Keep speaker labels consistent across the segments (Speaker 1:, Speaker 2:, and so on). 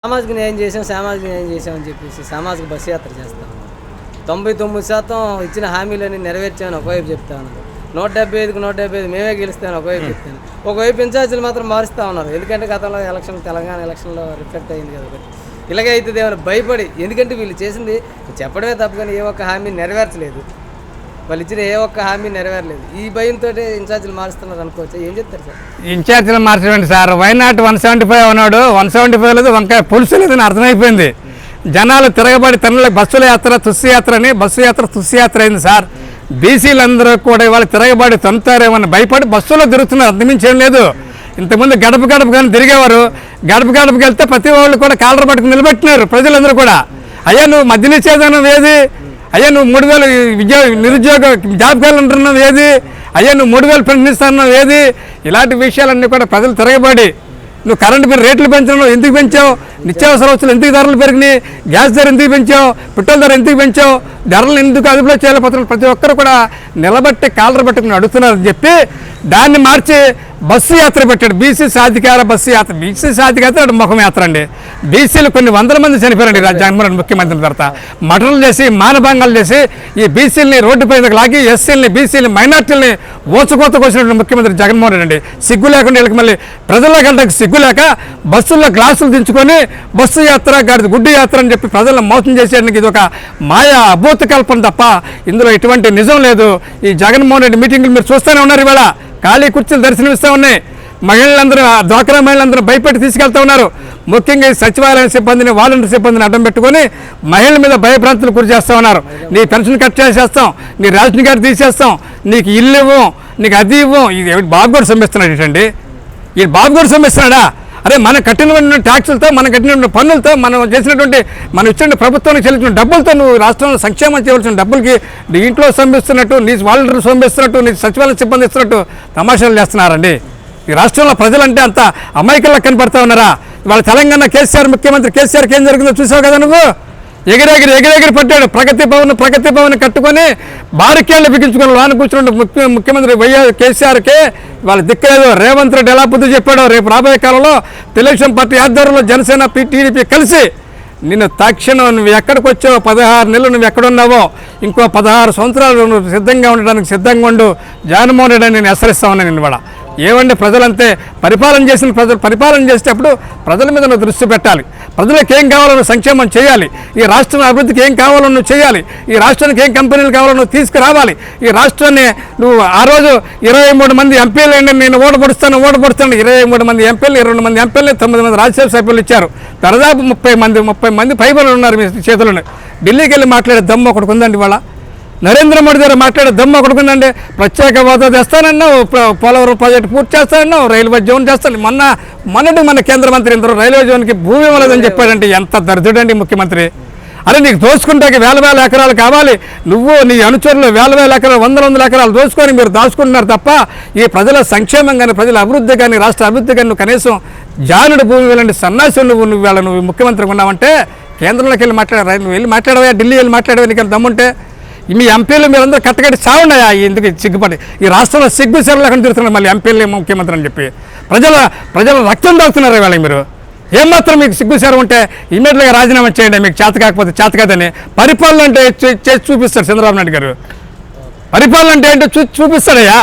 Speaker 1: సామాజిక న్యాయం చేసామని చెప్పేసి సామాజిక బస్సు యాత్ర చేస్తాం. 99% ఇచ్చిన హామీలని నెరవేర్చామని ఒకవైపు చెప్తా ఉన్నారు. 175కి 175 మేమే గెలుస్తామని ఒకవైపు చెప్తాను. ఒకవైపు ఇన్ఛార్జీలు మాత్రం మారుస్తూ ఉన్నారు. ఎందుకంటే గతంలో తెలంగాణ ఎలక్షన్లో రిఫ్లెక్ట్ అయింది కదా. ఇలాగే అవుతుంది ఏమైనా భయపడి, ఎందుకంటే వీళ్ళు చేసింది చెప్పడమే తప్ప కానీ ఏ ఒక్క హామీ నెరవేర్చలేదు. వాళ్ళు ఇచ్చిన ఏ ఒక్క హామీ నెరవేరలేదు. ఈ భయంతో ఇన్ఛార్జీలు మారుస్తున్నారు అనుకోవచ్చు. ఏం చెప్తారు సార్?
Speaker 2: ఇన్ఛార్జీలు మార్చండి సార్. వైనాట్ 175 అన్నాడు, 175 లేదు, వంకాయ పులుసు లేదని అర్థమైపోయింది. జనాలు తిరగబడి తనలో బస్సుల యాత్ర తుస్సు యాత్ర అని బస్సు యాత్ర తుస్సు యాత్ర అయింది సార్. బీసీలందరూ కూడా ఇవాళ తిరగబడి తొంతారేమని భయపడి బస్సులో తిరుగుతున్నారు. అంతమించి ఏం లేదు. ఇంతకుముందు గడప గడప కానీ తిరిగేవారు. గడప గడపకి వెళ్తే ప్రతి వాళ్ళు కూడా కాలర్ పట్టుకుని నిలబెట్టినారు ప్రజలందరూ కూడా. అయ్యా నువ్వు మద్య నిషేధం ఏది? అయ్యా నువ్వు 3000 నిరుద్యోగ జాబ్ క్యాలెండర్ ఏది? అయ్యా నువ్వు 3000 పెన్షన్ ఇస్తాను ఏది? ఇలాంటి విషయాలన్నీ కూడా ప్రజలు తిరగబడి నువ్వు కరెంటు బిల్ రేట్లు పెంచడం ఎందుకు పెంచావు? నిత్యావసర వస్తువులు ఎందుకు ధరలు పెరిగినాయి? గ్యాస్ ధర ఎందుకు పెంచావు? పెట్రోల్ ధర ఎందుకు పెంచావు? ధరలు ఎందుకు అదుపులో చేయాలి? ప్రతి ఒక్కరు కూడా నిలబట్టి కాలర్ పట్టుకుని అడుగుతున్నారని చెప్పి దాన్ని మార్చి బస్సు యాత్ర పెట్టాడు. బీసీ సాధికార బస్సు యాత్ర. బీసీ సాధికార ముఖం యాత్ర అండి. బీసీలు కొన్ని వందల మంది చనిపోయారండి జగన్మోహన్ ముఖ్యమంత్రి తర్వాత. మటన్లు చేసి మానభంగాలు చేసి ఈ బీసీలని రోడ్డుపై లాగి ఎస్సీలని బీసీలని మైనార్టీలని ఓచుకోత కోసినటువంటి ముఖ్యమంత్రి జగన్మోహన్ రెడ్డి అండి. సిగ్గు లేకుండా వీళ్ళకి మళ్ళీ ప్రజల్లోకి వెళ్ళడానికి సిగ్గు లేక బస్సుల్లో గ్లాసులు దించుకొని బస్సు యాత్ర గాడి గుడ్డి యాత్ర అని చెప్పి ప్రజలను మోసం చేసేందుకు ఇది ఒక మాయా అభూత కల్పన తప్ప ఇందులో ఎటువంటి నిజం లేదు. ఈ జగన్మోహన్ రెడ్డి మీటింగ్లు మీరు చూస్తూనే ఉన్నారు. ఇవాళ ఖాళీ కుర్చీలు దర్శనమిస్తూ ఉన్నాయి. మహిళలందరూ డ్వాక్రా మహిళలందరూ భయపెట్టి తీసుకెళ్తూ ఉన్నారు. ముఖ్యంగా సచివాలయం సిబ్బందిని వాలంటీర్ సిబ్బందిని అడ్డం పెట్టుకొని మహిళల మీద భయభ్రాంతులు గురి చేస్తూ ఉన్నారు. నీ పెన్షన్ కట్ చేసేస్తాం, నీ రేషన్ కార్డు తీసేస్తాం, నీకు ఇల్లు ఇవ్వం, నీకు అది ఇవ్వం. ఇది బాబు కూడా సమ్మిస్తున్నాడు ఏంటండి? ఈ బాబు కూడా సమ్మిస్తున్నాడా? అరే మనం కట్టిన ట్యాక్సులతో, మనం కట్టిన పన్నులతో, మనం చేసినటువంటి మనం ఇచ్చిన ప్రభుత్వానికి చెల్లించిన డబ్బులతో నువ్వు రాష్ట్రంలో సంక్షేమం చేయవలసిన డబ్బులకి నీ ఇంట్లో సొమ్మిస్తున్నట్టు, నీ వాలంటీర్ సొమ్మిస్తున్నట్టు, నీ సచివాలయ సిబ్బంది ఇస్తున్నట్టు తమాషాలు చేస్తున్నారండి. ఈ రాష్ట్రంలో ప్రజలంటే అంత అమాయకుల్లా కనపడతా ఉన్నారా? ఇవాళ తెలంగాణ కేసీఆర్ ముఖ్యమంత్రి కేసీఆర్కి ఏం జరిగిందో చూసావు కదా నువ్వు. ఎగిరెగిరి పట్టాడు. ప్రగతి భవన్ కట్టుకొని బారికేళ్ళు బిగించుకొని లోన కూర్చున్న ముఖ్యమంత్రి వైఎస్ కేసీఆర్కే వాళ్ళ దిక్కలేదు. రేవంత్ రెడ్డి ఎలా బుద్ధి చెప్పాడో రేపు రాబోయే కాలంలో తెలుగుదేశం పార్టీ ఆధ్వర్యంలో జనసేన టీడీపీ కలిసి నిన్ను తక్షణం నువ్వు ఎక్కడికి వచ్చావో 16 నెలలు నువ్వు ఎక్కడున్నావో ఇంకో 16 సంవత్సరాలు నువ్వు సిద్ధంగా ఉండడానికి సిద్ధంగా ఉండు. జగన్మోహన్ రెడ్డి నేను హెచ్చరిస్తా ఉన్నాను. నేను ఇవాళ ఏమంటే ప్రజలంతే పరిపాలన చేసేటప్పుడు ప్రజల మీద నువ్వు దృష్టి పెట్టాలి. ప్రజలకు ఏం కావాలో నువ్వు సంక్షేమం చేయాలి. ఈ రాష్ట్రం అభివృద్ధికి ఏం కావాలో నువ్వు చేయాలి. ఈ రాష్ట్రానికి ఏం కంపెనీలు కావాలో నువ్వు తీసుకురావాలి. ఈ రాష్ట్రాన్ని నువ్వు ఆ రోజు 23 మంది ఎంపీలు ఏంటి నేను ఓడపడుస్తాను 23 మంది ఎంపీలు, 22 మంది ఎంపీలు, 9 మంది రాజ్యసభ సభ్యులు ఇచ్చారు. దాదాపు 30 మంది పైబడి ఉన్నారు మీ చేతులను. ఢిల్లీకి వెళ్ళి మాట్లాడే దమ్ము ఒకటి ఉందండి. ఇవాళ నరేంద్ర మోడీ గారు మాట్లాడే దమ్ము ఒకటి ఉందండి. ప్రత్యేక హోదా తెస్తానన్నావు, పోలవరం ప్రాజెక్టు పూర్తి చేస్తానన్నావు, రైల్వే జోన్ చేస్తాను. మొన్నటి మన కేంద్ర మంత్రి ఇందరూ రైల్వే జోన్కి భూమి ఇవ్వలేదని చెప్పాడంటే ఎంత దరిద్రుడండి ముఖ్యమంత్రి. అరే నీకు దోచుకుంటాకి వేల ఎకరాలు కావాలి. నువ్వు నీ అనుచరులు వేల ఎకరాలు, వందల ఎకరాలు దోచుకొని మీరు దాచుకుంటున్నారు తప్ప ఈ ప్రజల సంక్షేమం కానీ, ప్రజల అభివృద్ధి కానీ, రాష్ట్ర అభివృద్ధి కానీ నువ్వు కనీసం జానుడు భూమి వెళ్ళండి సన్నాసి నువ్వు ముఖ్యమంత్రిగా ఉన్నావంటే కేంద్రంలోకి వెళ్ళి నువ్వు వెళ్ళి మాట్లాడవా? ఢిల్లీ వెళ్ళి మాట్లాడవా? నీకు దమ్ముంటే మీ ఎంపీలు మీరందరూ కట్టకట్టి సాగున్నాయా? ఎందుకు సిగ్గుపడి ఈ రాష్ట్రంలో సిగ్గు సెరలేకుండా తిరుగుతున్నారు మళ్ళీ ఎంపీలు ముఖ్యమంత్రి అని చెప్పి ప్రజల రక్తం తాగుతున్నారు. ఇవాళ మీరు ఏమాత్రం మీకు సిగ్గు సెర ఉంటే ఇమీడియట్గా రాజీనామా చేయండి. మీకు చేత కాకపోతే చేత కాదని. పరిపాలన అంటే చేసి చూపిస్తారు చంద్రబాబు నాయుడు గారు. పరిపాలన అంటే ఏంటో చూపిస్తాడయ్యా.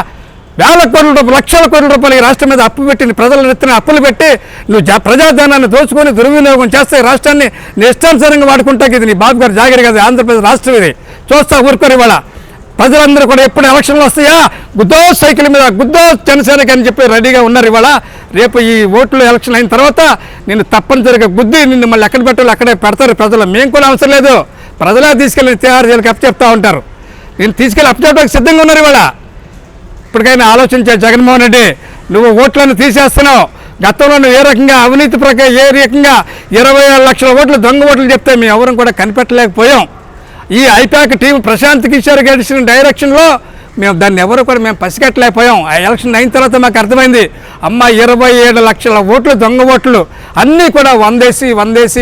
Speaker 2: వేల కోట్ల రూపాయలు, లక్షల కోట్ల రూపాయలు ఈ రాష్ట్రం మీద అప్పు పెట్టి ప్రజల ఎత్తున అప్పులు పెట్టి నువ్వు ప్రజాధనాన్ని దోచుకొని దుర్వినియోగం చేస్తే ఈ రాష్ట్రాన్ని నీ ఇష్టానుసారంగా వాడుకుంటాకి ఇది నీ బాబు గారు జాగిరి కదా. ఆంధ్రప్రదేశ్ రాష్ట్రం ఇది. చూస్తా ఊరుకోరు. ఇవాళ ప్రజలందరూ కూడా ఎప్పుడు ఎలక్షన్లు వస్తాయా గుద్దో సైకిల్ మీద గుద్దో జనసేనకి అని చెప్పి రెడీగా ఉన్నారు. ఇవాళ రేపు ఈ ఓట్లు ఎలక్షన్ అయిన తర్వాత నిన్ను తప్పనిసరిగా గుద్ది నిన్ను మళ్ళీ ఎక్కడ పెట్టాలో అక్కడే పెడతారు ప్రజలు. మేము కూడా అవసరం లేదు. ప్రజలే తీసుకెళ్ళి తిహార్ జైలుకి అప్పచెప్తా ఉంటారు. నేను తీసుకెళ్ళి అప్పచెప్పడానికి సిద్ధంగా ఉన్నారు. ఇవాళ ఇప్పటికైనా ఆలోచించే జగన్మోహన్ రెడ్డి, నువ్వు ఓట్లను తీసేస్తున్నావు. గతంలో నువ్వు ఏ రకంగా అవినీతి ఏ రకంగా 27 లక్షల ఓట్లు దొంగ ఓట్లు చెప్తే మేము ఎవరం కూడా కనిపెట్టలేకపోయాం. ఈ ఐపాక్ టీం ప్రశాంత్ కిషోర్ గడిచిన డైరెక్షన్లో మేము దాన్ని ఎవరు కూడా మేము పసిగట్టలేకపోయాం. ఆ ఎలక్షన్ అయిన తర్వాత మాకు అర్థమైంది. 27 లక్షల ఓట్లు దొంగ ఓట్లు అన్నీ కూడా 100 వేసి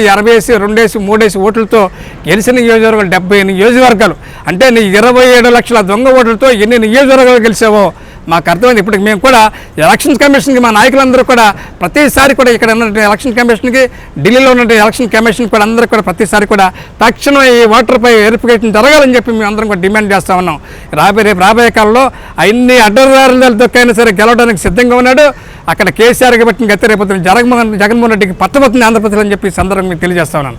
Speaker 2: 60 వేసి 2 వేసి 3 వేసి ఓట్లతో గెలిచిన నియోజకవర్గాలు 70 నియోజకవర్గాలు. అంటే నీ 27 లక్షల దొంగ ఓట్లతో ఎన్ని నియోజకవర్గాలు గెలిచావో మాకు అర్థమైంది. ఇప్పటికి మేము కూడా ఎలక్షన్ కమిషన్కి మా నాయకులందరూ కూడా ప్రతిసారి కూడా ఇక్కడ ఉన్నటువంటి ఎలక్షన్ కమిషన్కి, ఢిల్లీలో ఉన్నటువంటి ఎలక్షన్ కమిషన్ కూడా అందరూ కూడా ప్రతిసారి కూడా తక్షణం ఈ ఓటర్పై వెరిఫికేషన్ జరగాలని చెప్పి మేము అందరం కూడా డిమాండ్ చేస్తూ ఉన్నాం. రేపు రాబోయే కాలంలో అన్ని అడ్డదారులతోకైనా సరే గెలవడానికి సిద్ధంగా ఉన్నాడు. అక్కడ కేసీఆర్కి బట్టి గతి రేపు జగన్మోహన్ రెడ్డికి పట్టబోతుంది ఆంధ్రప్రదేశ్ అని చెప్పి సందర్భంగా తెలియజేస్తా ఉన్నాను.